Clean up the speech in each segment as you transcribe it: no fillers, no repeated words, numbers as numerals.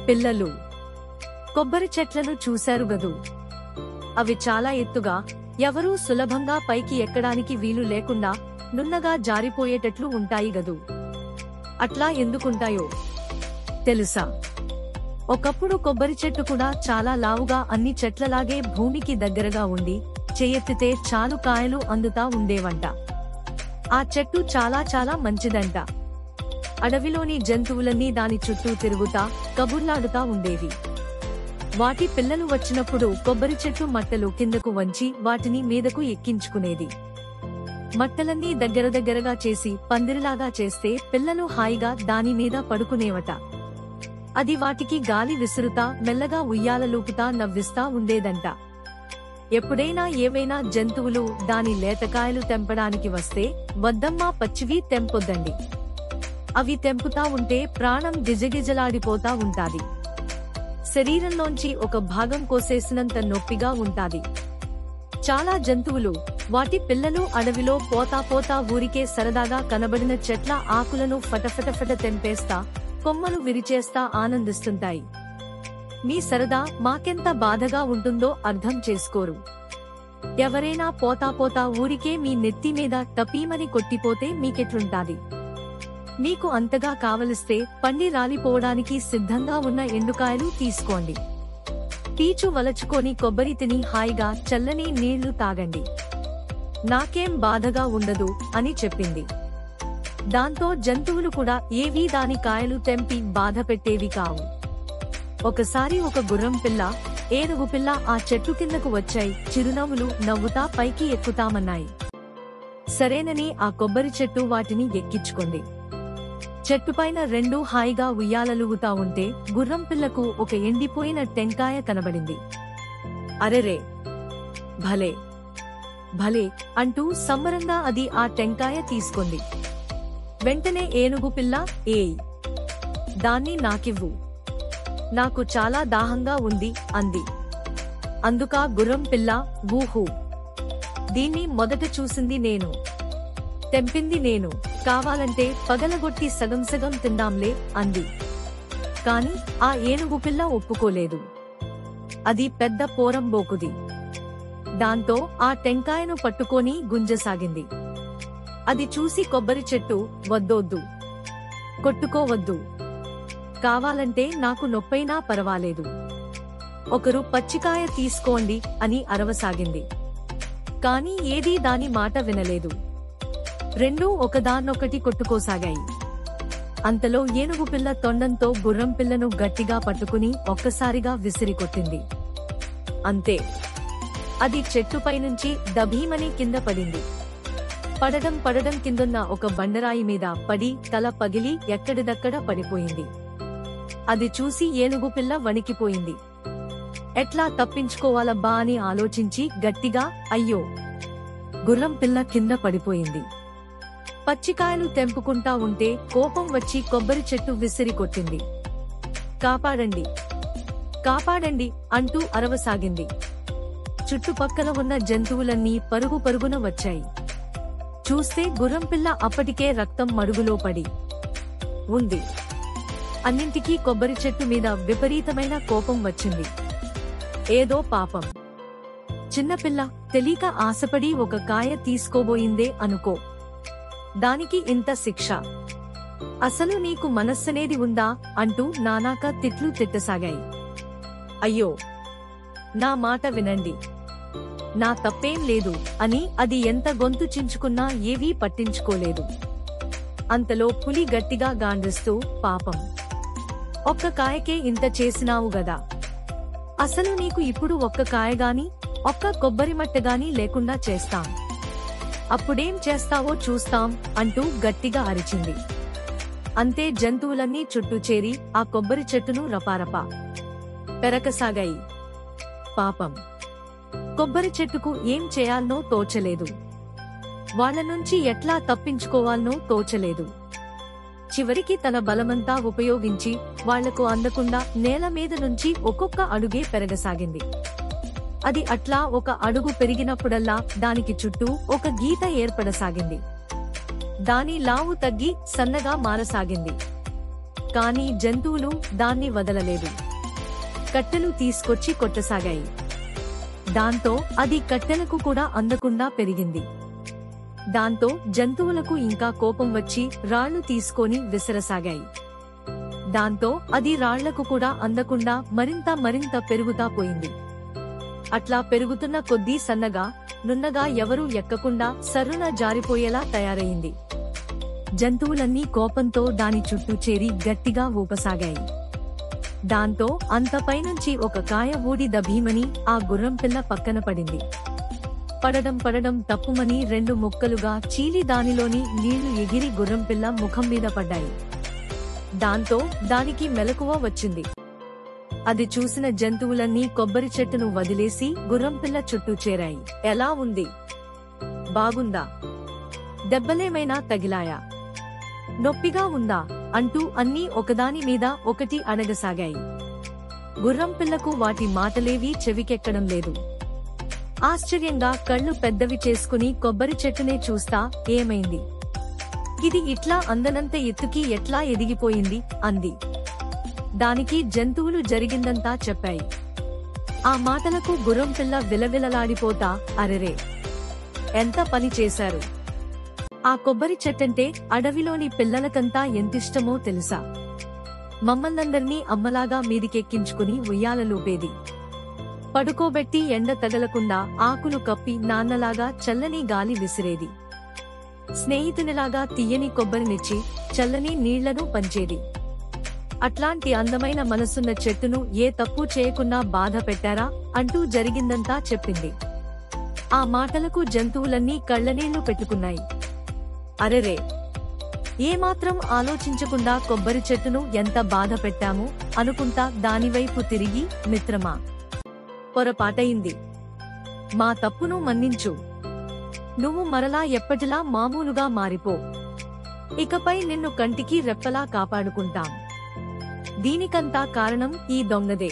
పిల్లలు కొబ్బరి చెట్లను చూశారు గదూ. అవి చాలా ఎత్తుగా, ఎవరూ సులభంగా పైకి ఎక్కడానికి వీలు లేకుండా నున్నగా జారిపోయేటట్లు ఉంటాయి గదూ. అట్లా ఎందుకుంటాయో తెలుసా? ఒకప్పుడు కొబ్బరి చెట్టు కూడా చాలా లావుగా అన్ని చెట్లలాగే భూమికి దగ్గరగా ఉండి చేయెత్తితే చాలు కాయలు అందుతా ఉండేవంట. ఆ చెట్టు చాలా చాలా మంచిదంట. అడవిలోని జంతువులన్నీ దాని చుట్టూ తిరుగుతా కబుర్లాడుతా ఉండేవి. వాటి పిల్లలు వచ్చినప్పుడు కొబ్బరి చెట్టు మట్టలు కిందకు వంచి వాటిని మీదకు ఎక్కించుకునేది. మట్టలన్నీ దగ్గర దగ్గరగా చేసి పందిరిలాగా చేస్తే పిల్లలు హాయిగా దాని మీద పడుకునేవట. అది వాటికి గాలి విసురుతా మెల్లగా ఉయ్యాలలూపుతా నవ్విస్తా ఉండేదంట. ఎప్పుడైనా ఏవైనా జంతువులు దాని లేతకాయలు తెంపడానికి వస్తే వద్దమ్మా, పచ్చివి తెంపొద్దండి, అవి తెంపుతా ఉంటే ప్రాణం గిజగిజలాడిపోతా ఉంటాది, శరీరంలోంచి ఒక భాగం కోసేసినంత నొప్పిగా ఉంటాది. చాలా జంతువులు వాటి పిల్లలు అడవిలో పోతా పోతా ఊరికే సరదాగా కనబడిన చెట్ల ఆకులను ఫటఫటఫట తెంపేస్తా కొమ్మలు విరిచేస్తా ఆనందిస్తుంటాయి. మీ సరదా మాకెంత బాధగా ఉంటుందో అర్థం చేసుకోరు. ఎవరైనా పోతా పోతా ఊరికే మీ నెత్తి మీద టపీమని కొట్టిపోతే మీకెట్లుంటాది? మీకు అంతగా కావలిస్తే పండి రాలిపోవడానికి సిద్ధంగా ఉన్న ఎండుకాయలు తీసుకోండి. పీచు వలచుకొని కొబ్బరి తిని హాయిగా చల్లని నీళ్లు తాగండి, నాకేం బాధగా ఉండదు అని చెప్పింది. దాంతో జంతువులు కూడా ఏవీ దాని కాయలు తెంపి బాధ పెట్టేవి కావు. ఒకసారి ఒక గుర్రం పిల్ల, ఏనుగు పిల్ల ఆ చెట్టు కిందకు వచ్చాయి. చిరునవ్వులు నవ్వుతా పైకి ఎక్కుతామన్నాయి. సరేనని ఆ కొబ్బరి చెట్టు వాటిని ఎక్కించుకుంది. చెట్టుపైన రెండూ హాయిగా ఉయ్యాలలుగుతా ఉంటే గుర్రం పిల్లకు ఒక ఎండిపోయిన టెంకాయ కనబడింది. అరెరే, భలే భలే అంటూ సంబరంగా అది ఆ టెంకాయ తీసుకుంది. వెంటనే ఏనుగు పిల్ల, ఏయ్, దాన్ని నాకివ్వు, నాకు చాలా దాహంగా ఉంది అంది. అందుకా గుర్రం పిల్ల, ఊహూ, దీన్ని మొదట చూసింది నేను, తెంపింది నేను, కావాలంటే పగలగొట్టి సగం సగం తిందాంలే అంది. కాని ఆ ఏనుగు పిల్ల ఒప్పుకోలేదు. అది పెద్ద పోరంబోకుది. దాంతో ఆ టెంకాయను పట్టుకొని గుంజసాగింది. అది చూసి కొబ్బరి చెట్టు, వద్దొద్దు, కొట్టుకోవద్దు, కావాలంటే నాకు నొప్పైనా పర్వాలేదు, ఒకరు పచ్చికాయ తీసుకోండి అని అరవసాగింది. కాని ఏదీ దాని మాట వినలేదు. రెండూ ఒకదాన్నొకటి కొట్టుకోసాగాయి. అంతలో ఏనుగు పిల్ల తొండంతో గుర్రం పిల్లను గట్టిగా పట్టుకుని ఒక్కసారిగా విసిరికొట్టింది. అంతే, అది చెట్టుపైనుంచి దభీమని కింద పడింది. పడడం కిందున్న ఒక బండరాయి మీద పడి తల పగిలి ఎక్కడిదక్కడ పడిపోయింది. అది చూసి ఏనుగు పిల్ల వణికిపోయింది. ఎట్లా తప్పించుకోవాలబ్బా అని ఆలోచించి గట్టిగా అయ్యో, గుర్రం పిల్ల కింద పడిపోయింది. పచ్చికాయలు తెంపుకుంటా ఉంటే కోపం వచ్చి కొబ్బరి చెట్టు విసిరి కొట్టింది. కాపాడండి, కాపాడండి అంటూ అరవసాగింది. చుట్టుపక్కల ఉన్న జంతువులన్నీ పరుగు పరుగున వచ్చాయి. చూస్తే గుర్రం పిల్ల అప్పటికే రక్తం మడుగులో పడి ఉంది. అన్నింటికీ కొబ్బరి చెట్టు మీద విపరీతమైన కోపం వచ్చింది. ఏదో పాపం చిన్నపిల్ల తెలియక ఆశపడి ఒక కాయ తీసుకోబోయిందే అనుకో, దానికి ఇంత శిక్ష, అసలు నీకు మనస్సనేది ఉందా అంటూ నానాక తిట్లు తిట్టసాగాయి. అయ్యో, నా మాట వినండి, నా తప్పేం లేదు అని అది ఎంత గొంతు చించుకున్నా ఏవీ పట్టించుకోలేదు. అంతలో పులి గట్టిగా గాండ్రిస్తూ, పాపం, ఒక్క కాయకే ఇంత చేసినావు గదా, అసలు నీకు ఇప్పుడు ఒక్క కాయగాని ఒక్క కొబ్బరి మట్టగాని లేకుండా చేస్తాం, అప్పుడేం చేస్తావో చూస్తాం అంటూ గట్టిగా అరిచింది. అంతే జంతువులన్నీ చుట్టూ చేరి ఆ కొబ్బరి చెట్టును రపారపా పెరకసాగాయి. పాపం కొబ్బరి చెట్టుకు ఏం చేయాలనో తోచలేదు. వాళ్ళ నుంచి ఎట్లా తప్పించుకోవాలనో తోచలేదు. చివరికి తన బలమంతా ఉపయోగించి వాళ్లకు అందకుండా నేల మీద నుంచి ఒక్కొక్క అడుగే పెరగసాగింది. అది అట్లా ఒక అడుగు పెరిగినప్పుడల్లా దానికి చుట్టూ ఒక గీత ఏర్పడసాగింది. దాని లావు తగ్గి సన్నగా మారసాగింది. కానీ జంతువులు దాన్ని వదలలేదు. కట్టెలు తీసుకొచ్చి కొట్టసాగాయి. దాంతో అది కట్టెలకు కూడా అందకుండా పెరిగింది. దాంతో జంతువులకు ఇంకా కోపం వచ్చి రాళ్లు తీసుకొని విసరసాగాయి. దాంతో అది రాళ్లకు కూడా అందకుండా మరింత పెరుగుతా పోయింది. అట్లా పెరుగుతున్న కొద్దీ సన్నగా, నున్నగా ఎవరూ ఎక్కకుండా సర్రున జారిపోయేలా తయారయింది. జంతువులన్నీ కోపంతో దాని చుట్టూ చేరి గట్టిగా ఊపసాగాయి. దాంతో అంత పైనుంచి ఒక కాయ ఊడి దభీమని ఆ గుర్రంపిల్ల పక్కన పడింది. పడడం తప్పుమని 2 ముక్కలుగా చీలి దానిలోని నీళ్లు ఎగిరి గుర్రంపిల్ల ముఖం మీద పడ్డాయి. దాంతో దానికి మెలకువ వచ్చింది. అది చూసిన జంతువులన్నీ కొబ్బరి చెట్టును వదిలేసి గుర్రంపిల్ల చుట్టూ చేరాయి. ఎలా ఉంది? బాగుందా? దెబ్బలేమైనా తగిలాయా? నొప్పిగా ఉందా? అంటూ అన్నీ ఒకదాని మీద ఒకటి అడగసాగాయి. గుర్రంపిల్లకు వాటి మాటలేవీ చెవికెక్కడం లేదు. ఆశ్చర్యంగా కళ్ళు పెద్దవి చేసుకుని కొబ్బరి చెట్టునే చూస్తా, ఏమైంది? ఇది ఇట్లా అందనంత ఎత్తుకి ఎట్లా ఎదిగిపోయింది అంది. దానికి జంతువులు జరిగిందంతా చెప్పాయి. ఆ మాటలకు గుర్రంపిల్ల విలవిలలాడిపోతా, అరెరే, ఎంత పని చేశారు! ఆ కొబ్బరి చెట్టంటే అడవిలోని పిల్లలకంతా ఎంతిష్టమో తెలుసా? మమ్మల్నందర్నీ అమ్మలాగా మీదికెక్కించుకుని ఉయ్యాలలూపేది. పడుకోబెట్టి ఎండ తగలకుండా ఆకులు కప్పి నాన్నలాగా చల్లని గాలి విసిరేది. స్నేహితునిలాగా తియ్యని కొబ్బరినిచ్చి చల్లని నీళ్లను పంచేది. అట్లాంటి అందమైన మనసున్న చెట్టును ఏ తప్పు చేయకుండా బాధ పెట్టారా అంటూ జరిగిందంతా చెప్పింది. ఆ మాటలకు జంతువులన్నీ కళ్ళనీళ్లు పెట్టుకున్నాయి. అరెరే, ఏమాత్రం ఆలోచించకుండా కొబ్బరి చెట్టును ఎంత బాధ పెట్టాము అనుకుంటా దానివైపు తిరిగి, మిత్రమా, పొరపాటయింది. మా తప్పును మన్నించు. నువ్వు మరలా ఎప్పటిలా మామూలుగా మారిపో. ఇకపై నిన్ను కంటికి రెప్పలా కాపాడుకుంటాం. దీనికంతా కారణం ఈ దొంగదే.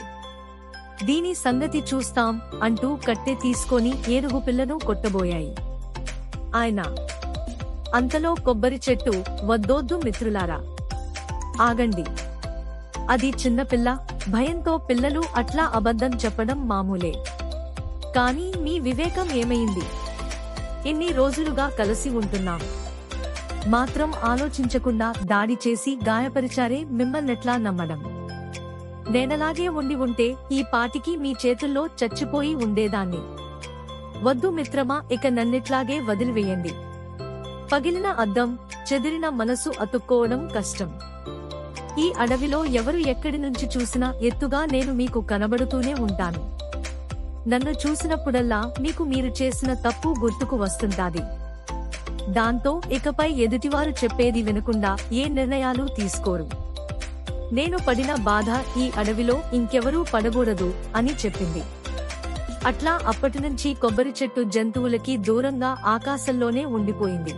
దీని సంగతి చూస్తాం అంటూ కట్టె తీసుకొని ఏనుగు పిల్లను కొట్టబోయాయి. ఆయన అంతలో కొబ్బరి చెట్టు, వద్దొద్దు మిత్రులారా, ఆగండి. అది చిన్నపిల్ల. భయంతో పిల్లలు అట్లా అబద్ధం చెప్పడం మామూలే. కానీ మీ వివేకం ఏమైంది? ఇన్ని రోజులుగా కలిసి ఉంటున్నాం. మాత్రం ఆలోచించకుండా దాడి చేసి గాయపరిచారే, మిమ్మల్నెట్లా నమ్మడం? నేనలాగే ఉంటే ఈ పాటికి మీ చేతుల్లో చచ్చిపోయి ఉండేదాన్ని. వద్దు మిత్రమా, ఇక నన్నిట్లాగే వదిలివేయండి. పగిలిన అద్దం, చెదిరిన మనసు అతుక్కోవడం కష్టం. ఈ అడవిలో ఎవరు ఎక్కడి నుంచి చూసినా ఎత్తుగా నేను మీకు కనబడుతూనే ఉంటాను. నన్ను చూసినప్పుడల్లా మీకు మీరు చేసిన తప్పు గుర్తుకు వస్తుంటాది. దాంతో ఇకపై ఎదుటివారు చెప్పేది వినకుండా ఏ నిర్ణయాలు తీసుకోరు. నేను పడిన బాధ ఈ అడవిలో ఇంకెవరూ పడకూడదు అని చెప్పింది. అట్లా అప్పటినుంచి కొబ్బరి చెట్టు జంతువులకి దూరంగా ఆకాశంలోనే ఉండిపోయింది.